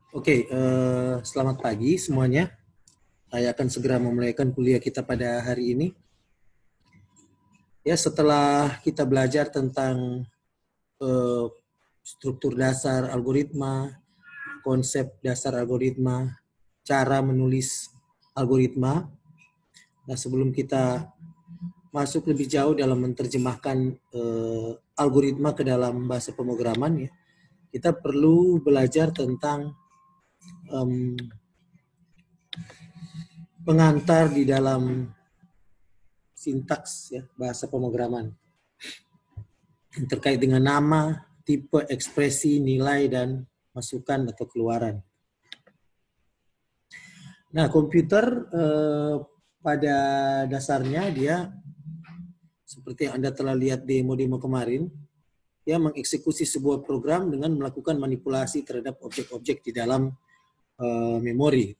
Oke, selamat pagi semuanya. Saya akan segera memulaikan kuliah kita pada hari ini. Ya, setelah kita belajar tentang eh, struktur dasar algoritma, konsep dasar algoritma, cara menulis algoritma. Nah, sebelum kita masuk lebih jauh dalam menerjemahkan algoritma ke dalam bahasa pemrograman, ya, kita perlu belajar tentang pengantar di dalam sintaks ya bahasa pemrograman terkait dengan nama, tipe, ekspresi, nilai, dan masukan atau keluaran. Nah, komputer pada dasarnya dia seperti yang Anda telah lihat demo-demo kemarin, dia mengeksekusi sebuah program dengan melakukan manipulasi terhadap objek-objek di dalam memori.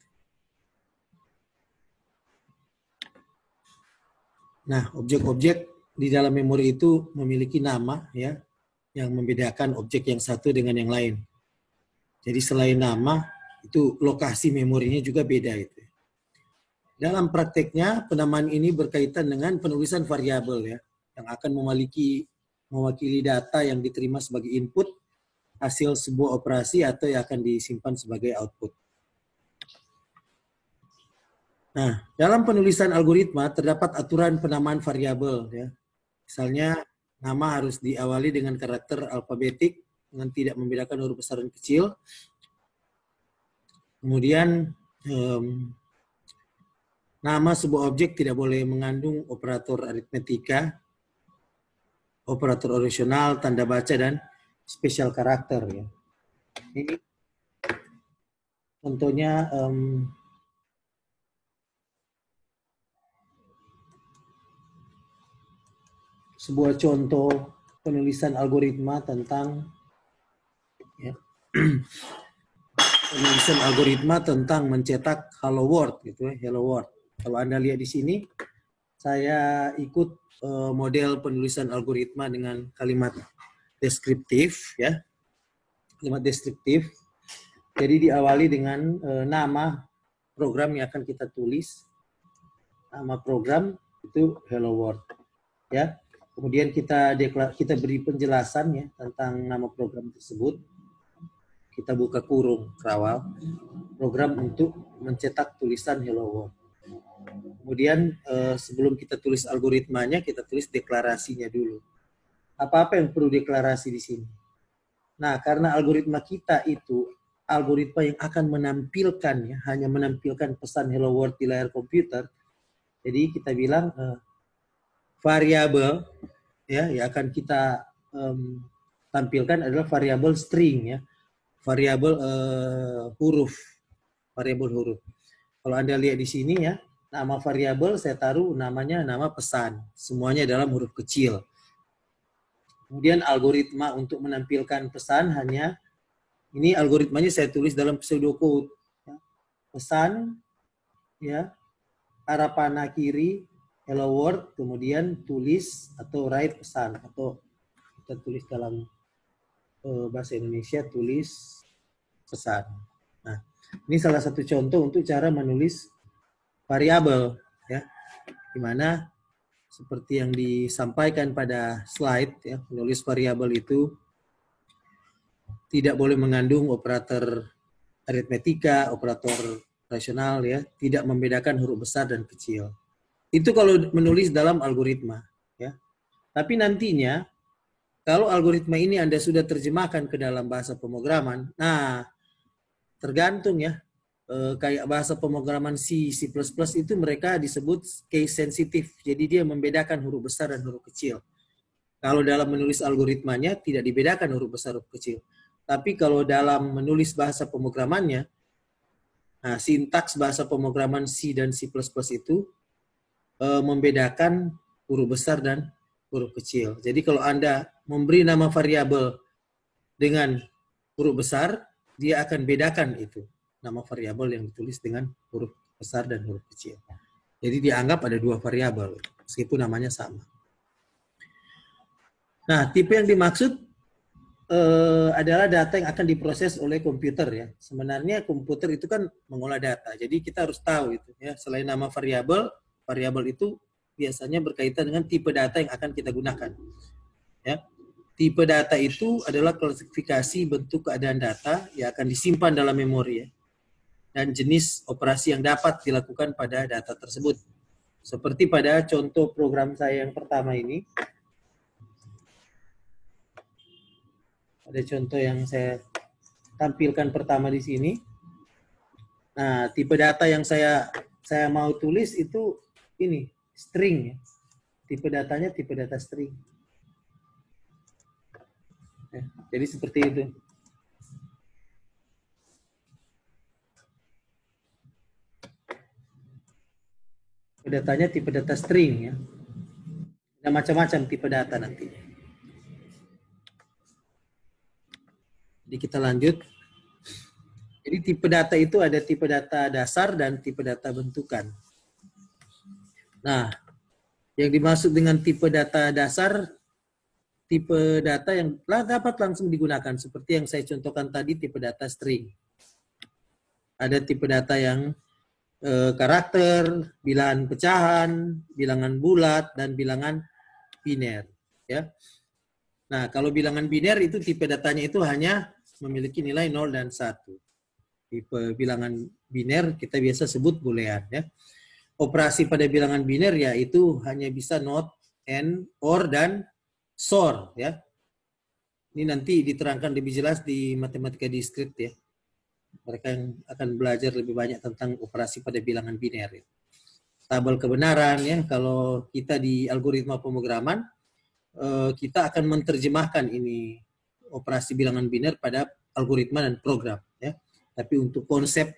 Nah, objek-objek di dalam memori itu memiliki nama ya yang membedakan objek yang satu dengan yang lain. Jadi selain nama, itu lokasi memorinya juga beda itu. Dalam prakteknya, penamaan ini berkaitan dengan penulisan variabel ya, yang akan mewakili data yang diterima sebagai input, hasil sebuah operasi atau yang akan disimpan sebagai output. Nah, dalam penulisan algoritma terdapat aturan penamaan variabel ya. Misalnya nama harus diawali dengan karakter alfabetik dengan tidak membedakan huruf besar dan kecil. Kemudian nama sebuah objek tidak boleh mengandung operator aritmetika, operator orasional, tanda baca, dan spesial karakter. Ya. Ini contohnya sebuah contoh penulisan algoritma tentang ya, penulisan algoritma tentang mencetak hello world gitu ya, hello world. Kalau Anda lihat di sini, saya ikut model penulisan algoritma dengan kalimat deskriptif ya. Kalimat deskriptif. Jadi diawali dengan nama program yang akan kita tulis. Nama program itu hello world ya. Kemudian kita beri penjelasan ya tentang nama program tersebut. Kita buka kurung kerawal. Program untuk mencetak tulisan hello world. Kemudian sebelum kita tulis algoritmanya, kita tulis deklarasinya dulu. Apa-apa yang perlu deklarasi di sini? Nah, karena algoritma kita itu algoritma yang akan menampilkan ya, hanya menampilkan pesan hello world di layar komputer. Jadi kita bilang variabel ya yang akan kita tampilkan adalah variabel string ya, variabel huruf, variabel huruf. Kalau Anda lihat di sini ya, nama variabel saya taruh namanya nama pesan, semuanya dalam huruf kecil. Kemudian algoritma untuk menampilkan pesan hanya ini algoritmanya saya tulis dalam pseudocode. Ya. Pesan ya arah panah kiri hello world, kemudian tulis atau write pesan atau kita tulis dalam bahasa Indonesia tulis pesan. Nah, ini salah satu contoh untuk cara menulis variabel ya, di mana seperti yang disampaikan pada slide ya, menulis variabel itu tidak boleh mengandung operator aritmetika, operator rasional ya, tidak membedakan huruf besar dan kecil. Itu kalau menulis dalam algoritma ya. Tapi nantinya kalau algoritma ini Anda sudah terjemahkan ke dalam bahasa pemrograman, nah tergantung ya. Kayak bahasa pemrograman C, C++ itu mereka disebut case sensitive. Jadi dia membedakan huruf besar dan huruf kecil. Kalau dalam menulis algoritmanya tidak dibedakan huruf besar huruf kecil. Tapi kalau dalam menulis bahasa pemrogramannya, nah sintaks bahasa pemrograman C dan C++ itu membedakan huruf besar dan huruf kecil. Jadi kalau Anda memberi nama variabel dengan huruf besar, dia akan bedakan itu nama variabel yang ditulis dengan huruf besar dan huruf kecil. Jadi dianggap ada dua variabel, meskipun namanya sama. Nah, tipe yang dimaksud adalah data yang akan diproses oleh komputer ya. Sebenarnya komputer itu kan mengolah data. Jadi kita harus tahu itu ya. Selain nama variabel, variabel itu biasanya berkaitan dengan tipe data yang akan kita gunakan. Ya. Tipe data itu adalah klasifikasi bentuk keadaan data yang akan disimpan dalam memori ya. Dan jenis operasi yang dapat dilakukan pada data tersebut. Seperti pada contoh program saya yang pertama ini. Ada contoh yang saya tampilkan pertama di sini. Nah, tipe data yang saya mau tulis itu ini, string ya. Tipe datanya tipe data string. Ya, jadi seperti itu. Tipe datanya tipe data string ya. Ada macam-macam tipe data nanti. Jadi kita lanjut. Jadi tipe data itu ada tipe data dasar dan tipe data bentukan. Nah, yang dimaksud dengan tipe data dasar, tipe data yang dapat langsung digunakan. Seperti yang saya contohkan tadi, tipe data string. Ada tipe data yang karakter, bilangan pecahan, bilangan bulat, dan bilangan biner. Ya. Nah, kalau bilangan biner itu tipe datanya itu hanya memiliki nilai 0 dan 1. Tipe bilangan biner kita biasa sebut boolean ya. Operasi pada bilangan biner yaitu hanya bisa not, and, or, dan SOR ya. Ini nanti diterangkan lebih jelas di matematika diskrit ya. Mereka yang akan belajar lebih banyak tentang operasi pada bilangan biner ya. Tabel kebenaran ya, kalau kita di algoritma pemrograman kita akan menerjemahkan ini operasi bilangan biner pada algoritma dan program ya. Tapi untuk konsep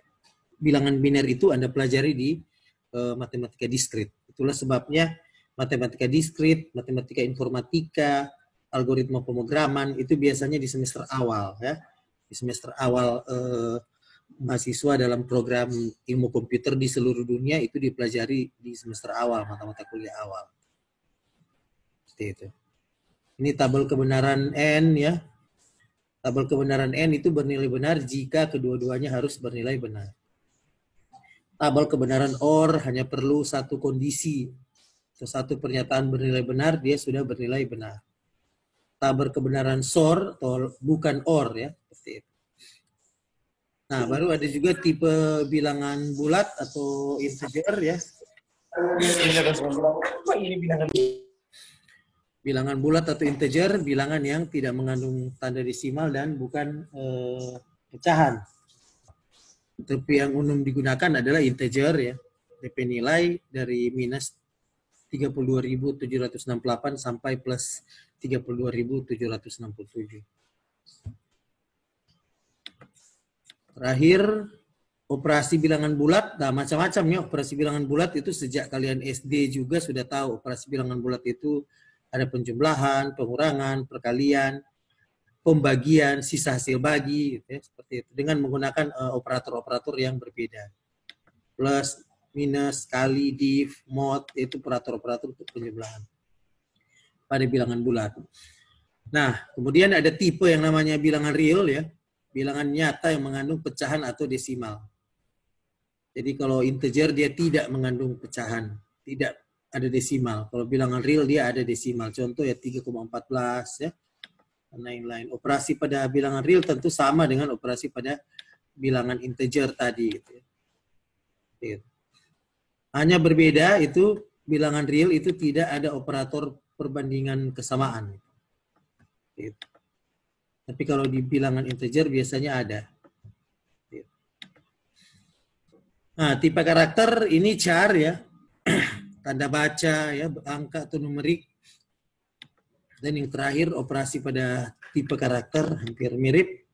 bilangan biner itu Anda pelajari di matematika diskrit. Itulah sebabnya matematika diskrit, matematika informatika, algoritma pemrograman itu biasanya di semester awal ya. Di semester awal mahasiswa dalam program ilmu komputer di seluruh dunia itu dipelajari di semester awal, mata-mata kuliah awal. Seperti itu. Ini tabel kebenaran N ya. Tabel kebenaran N itu bernilai benar jika kedua-duanya harus bernilai benar. Tabel kebenaran OR hanya perlu satu kondisi atau satu pernyataan bernilai benar, dia sudah bernilai benar. Tabel kebenaran SOR atau bukan OR ya, seperti itu. Nah, baru ada juga tipe bilangan bulat atau integer ya. Bilangan bulat atau integer, bilangan yang tidak mengandung tanda desimal dan bukan pecahan. Tapi yang umum digunakan adalah integer ya. DP nilai dari minus 32.768 sampai plus 32.767. Terakhir, operasi bilangan bulat. Nah, macam-macam ya operasi bilangan bulat itu sejak kalian SD juga sudah tahu. Operasi bilangan bulat itu ada penjumlahan, pengurangan, perkalian, pembagian, sisa hasil bagi, gitu ya, seperti itu. Dengan menggunakan operator-operator yang berbeda. Plus, minus, kali, div, mod, itu operator-operator untuk penjumlahan pada bilangan bulat. Nah, kemudian ada tipe yang namanya bilangan real ya. Bilangan nyata yang mengandung pecahan atau desimal. Jadi kalau integer dia tidak mengandung pecahan, tidak ada desimal. Kalau bilangan real dia ada desimal. Contoh ya 3,14 ya. Dan lain-lain. Operasi pada bilangan real tentu sama dengan operasi pada bilangan integer tadi gitu ya. Gitu. Hanya berbeda itu bilangan real itu tidak ada operator perbandingan kesamaan. Gitu. Tapi kalau di bilangan integer biasanya ada. Gitu. Nah, tipe karakter ini char ya. Tanda baca ya, angka atau numerik. Dan yang terakhir operasi pada tipe karakter hampir mirip.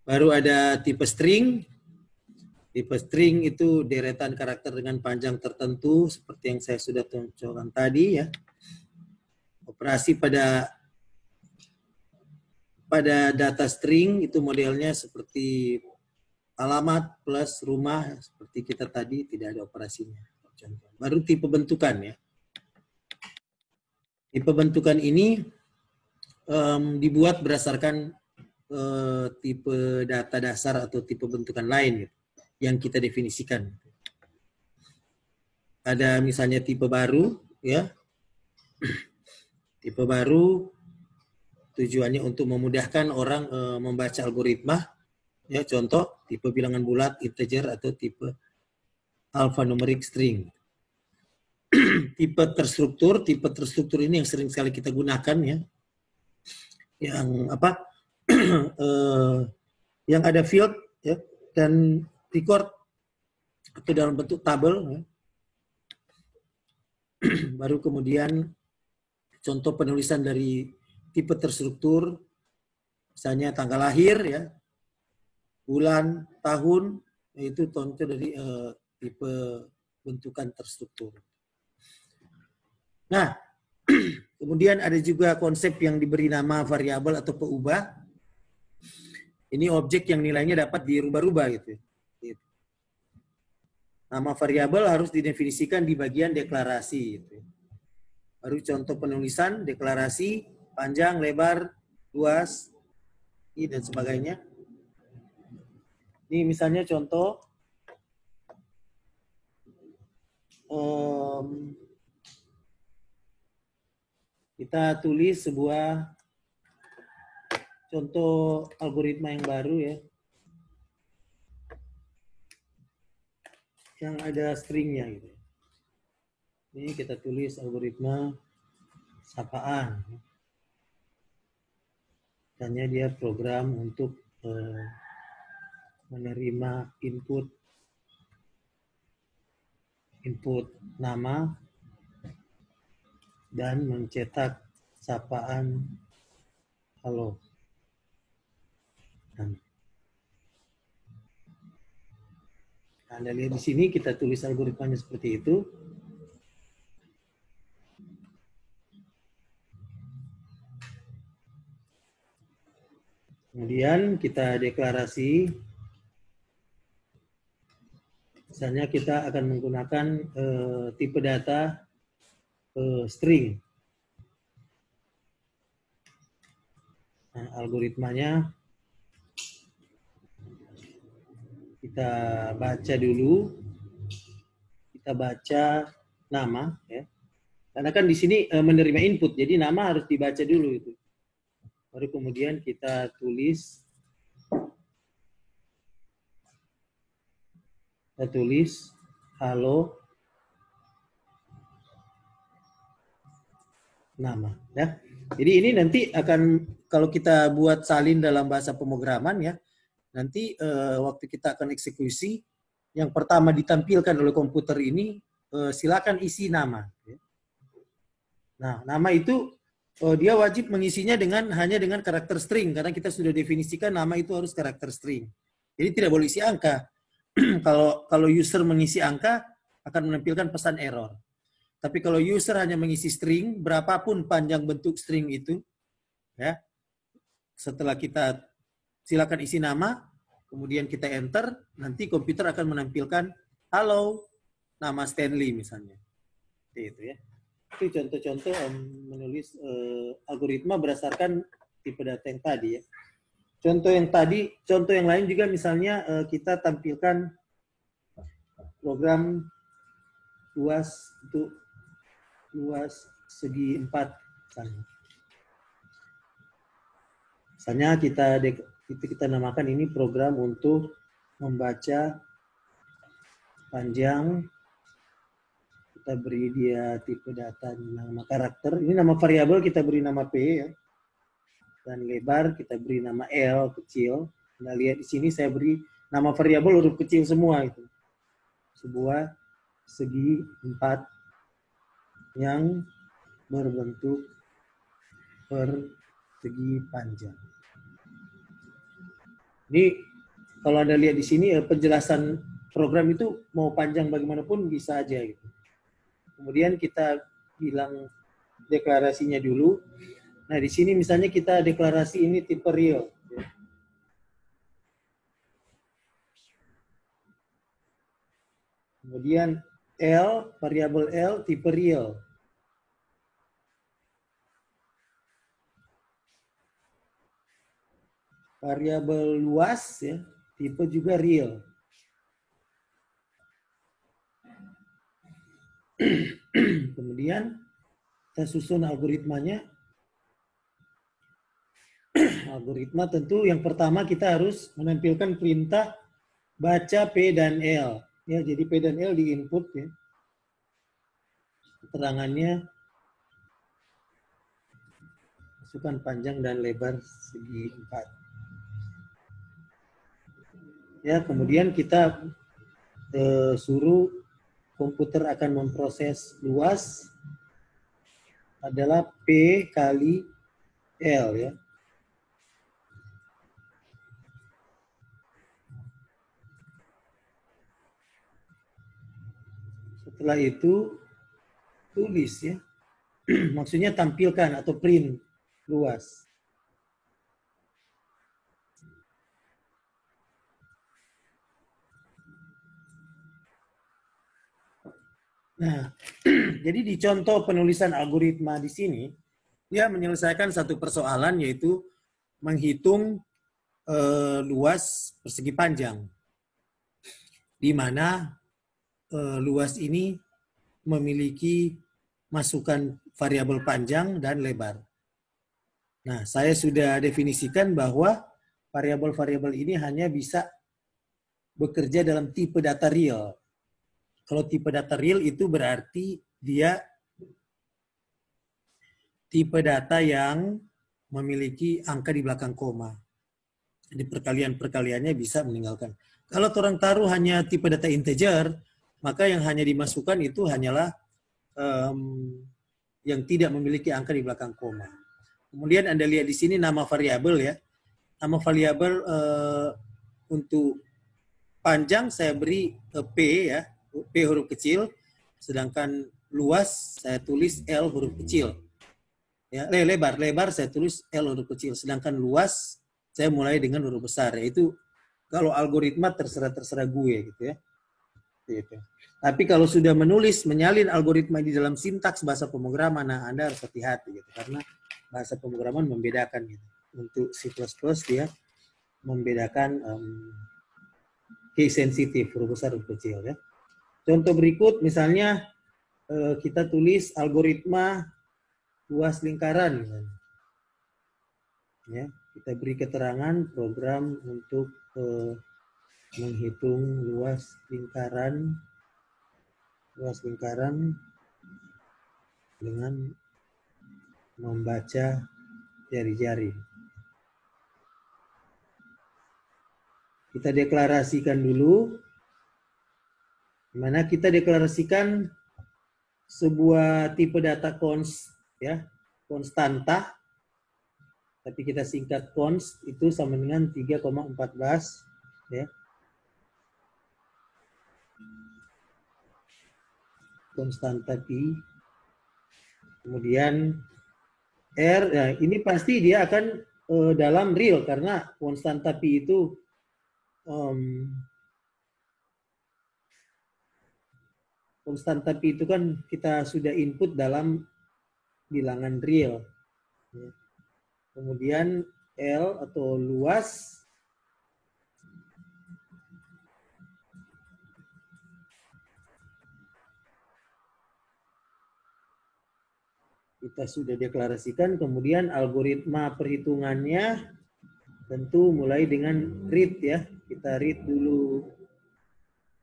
Baru ada tipe string. Tipe string itu deretan karakter dengan panjang tertentu seperti yang saya sudah tunjukkan tadi ya. Operasi pada data string itu modelnya seperti alamat plus rumah seperti kita tadi, tidak ada operasinya. Baru tipe bentukan ya. Tipe bentukan ini dibuat berdasarkan tipe data dasar atau tipe bentukan lain gitu, yang kita definisikan. Ada misalnya tipe baru, ya. Tipe baru tujuannya untuk memudahkan orang membaca algoritma. Ya, contoh tipe bilangan bulat, integer, atau tipe alphanumeric string. Tipe terstruktur ini yang sering sekali kita gunakan, ya. Yang apa? Yang ada field, ya, dan record atau dalam bentuk tabel, ya. Baru kemudian contoh penulisan dari tipe terstruktur, misalnya tanggal lahir, ya, bulan, tahun, itu contoh dari tipe bentukan terstruktur. Nah, kemudian ada juga konsep yang diberi nama variabel atau peubah. Ini objek yang nilainya dapat dirubah-rubah gitu. Nama variabel harus didefinisikan di bagian deklarasi gitu. Baru contoh penulisan, deklarasi, panjang, lebar, luas, dan sebagainya. Ini misalnya contoh kita tulis sebuah contoh algoritma yang baru, ya, yang ada stringnya gitu. Ini kita tulis algoritma sapaan. Misalnya dia program untuk menerima input nama dan mencetak sapaan halo. Anda lihat di sini kita tulis algoritmanya seperti itu. Kemudian kita deklarasi. Misalnya kita akan menggunakan tipe data string. Nah, algoritmanya kita baca dulu. Kita baca nama, ya. Karena kan di sini menerima input, jadi nama harus dibaca dulu itu. Baru kemudian kita tulis. Kita tulis halo nama, ya. Jadi ini nanti akan, kalau kita buat salin dalam bahasa pemrograman, ya, nanti waktu kita akan eksekusi, yang pertama ditampilkan oleh komputer ini, silakan isi nama. Ya. Nah, nama itu dia wajib mengisinya hanya dengan karakter string, karena kita sudah definisikan nama itu harus karakter string. Jadi tidak boleh isi angka. Kalau user mengisi angka akan menampilkan pesan error. Tapi kalau user hanya mengisi string, berapapun panjang bentuk string itu, ya, setelah kita silakan isi nama, kemudian kita enter, nanti komputer akan menampilkan halo, nama Stanley misalnya. Itu, ya. Itu contoh-contoh menulis algoritma berdasarkan tipe data yang tadi, ya. Contoh yang lain juga misalnya kita tampilkan program luas segi 4 misalnya. Misalnya kita namakan ini program untuk membaca panjang. Kita beri dia tipe data nama karakter. Ini nama variabel kita beri nama P, ya. Dan lebar kita beri nama L kecil. Nah, lihat di sini saya beri nama variabel huruf kecil semua itu. Sebuah segi 4 yang berbentuk persegi panjang. Ini kalau Anda lihat di sini, penjelasan program itu mau panjang bagaimanapun bisa aja gitu. Kemudian kita bilang deklarasinya dulu. Nah, di sini misalnya kita deklarasi ini tipe real. Kemudian variabel L tipe real. variabel luas ya, tipe juga real. Kemudian kita susun algoritmanya. Algoritma tentu yang pertama kita harus menampilkan perintah baca P dan L. Ya, jadi P dan L di input ya. Keterangannya masukkan panjang dan lebar segi 4. Ya, kemudian kita suruh komputer akan memproses luas adalah P kali L ya. Setelah itu tulis ya. Maksudnya tampilkan atau print luas. Nah, jadi di contoh penulisan algoritma di sini, dia menyelesaikan satu persoalan yaitu menghitung luas persegi panjang, di mana luas ini memiliki masukan variabel panjang dan lebar. Nah, saya sudah definisikan bahwa variabel-variabel ini hanya bisa bekerja dalam tipe data real. Kalau tipe data real itu berarti dia tipe data yang memiliki angka di belakang koma. Jadi perkalian-perkaliannya bisa meninggalkan. Kalau orang taruh hanya tipe data integer, maka yang hanya dimasukkan itu hanyalah yang tidak memiliki angka di belakang koma. Kemudian Anda lihat di sini nama variabel ya. Nama variabel untuk panjang saya beri P ya, P huruf kecil, sedangkan luas saya tulis L huruf kecil. Ya, lebar saya tulis L huruf kecil, sedangkan luas saya mulai dengan huruf besar. Yaitu kalau algoritma terserah gue gitu ya. Gitu. Tapi kalau sudah menyalin algoritma di dalam sintaks bahasa pemrograman, nah Anda harus hati-hati gitu, karena bahasa pemrograman membedakan gitu. Untuk C++ dia membedakan case sensitif, huruf besar, huruf kecil ya. Contoh berikut misalnya kita tulis algoritma luas lingkaran. Ya, kita beri keterangan program untuk menghitung luas lingkaran dengan membaca jari-jari. Kita deklarasikan dulu, dimana kita deklarasikan sebuah tipe data konstanta, tapi kita singkat const, itu sama dengan 3,14 ya. Konstanta pi. Kemudian R, ya ini pasti dia akan dalam real karena konstanta pi itu konstanta pi itu kan kita sudah input dalam bilangan real. Ya. Kemudian L atau luas kita sudah deklarasikan, kemudian algoritma perhitungannya tentu mulai dengan read ya. Kita read dulu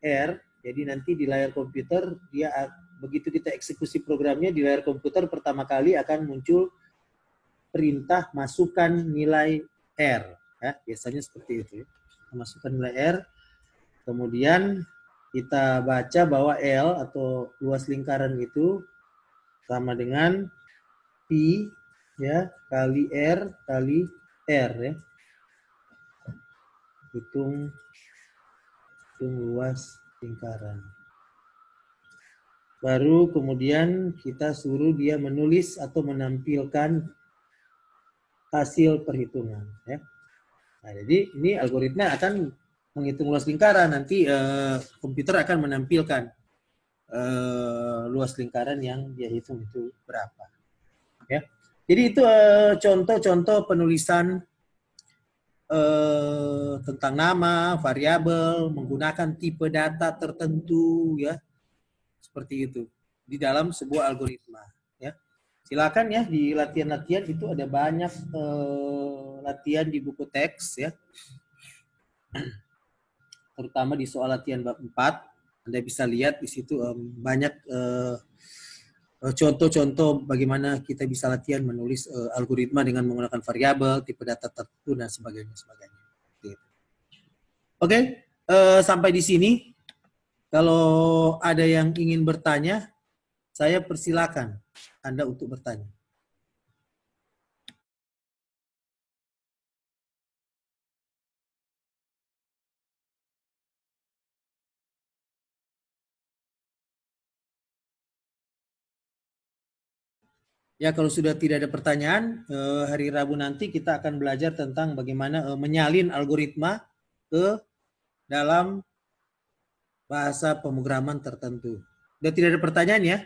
R, jadi nanti di layar komputer dia begitu kita eksekusi programnya di layar komputer pertama kali akan muncul perintah masukkan nilai R ya, biasanya seperti itu ya. Masukkan nilai R, kemudian kita baca bahwa L atau luas lingkaran itu sama dengan pi ya kali R kali R ya. Hitung luas lingkaran. Baru kemudian kita suruh dia menulis atau menampilkan hasil perhitungan ya. Nah, jadi ini algoritma akan menghitung luas lingkaran, nanti komputer akan menampilkan luas lingkaran yang dia hitung itu berapa ya. Jadi itu contoh-contoh penulisan tentang nama, variabel, menggunakan tipe data tertentu ya, seperti itu di dalam sebuah algoritma ya. Silakan ya di latihan-latihan itu ada banyak latihan di buku teks ya. Terutama di soal latihan bab 4, Anda bisa lihat di situ banyak contoh-contoh bagaimana kita bisa latihan menulis algoritma dengan menggunakan variabel, tipe data tertentu dan sebagainya. Oke, sampai di sini. Kalau ada yang ingin bertanya, saya persilakan Anda untuk bertanya. Ya, kalau sudah tidak ada pertanyaan, hari Rabu nanti kita akan belajar tentang bagaimana menyalin algoritma ke dalam bahasa pemrograman tertentu. Sudah tidak ada pertanyaan ya?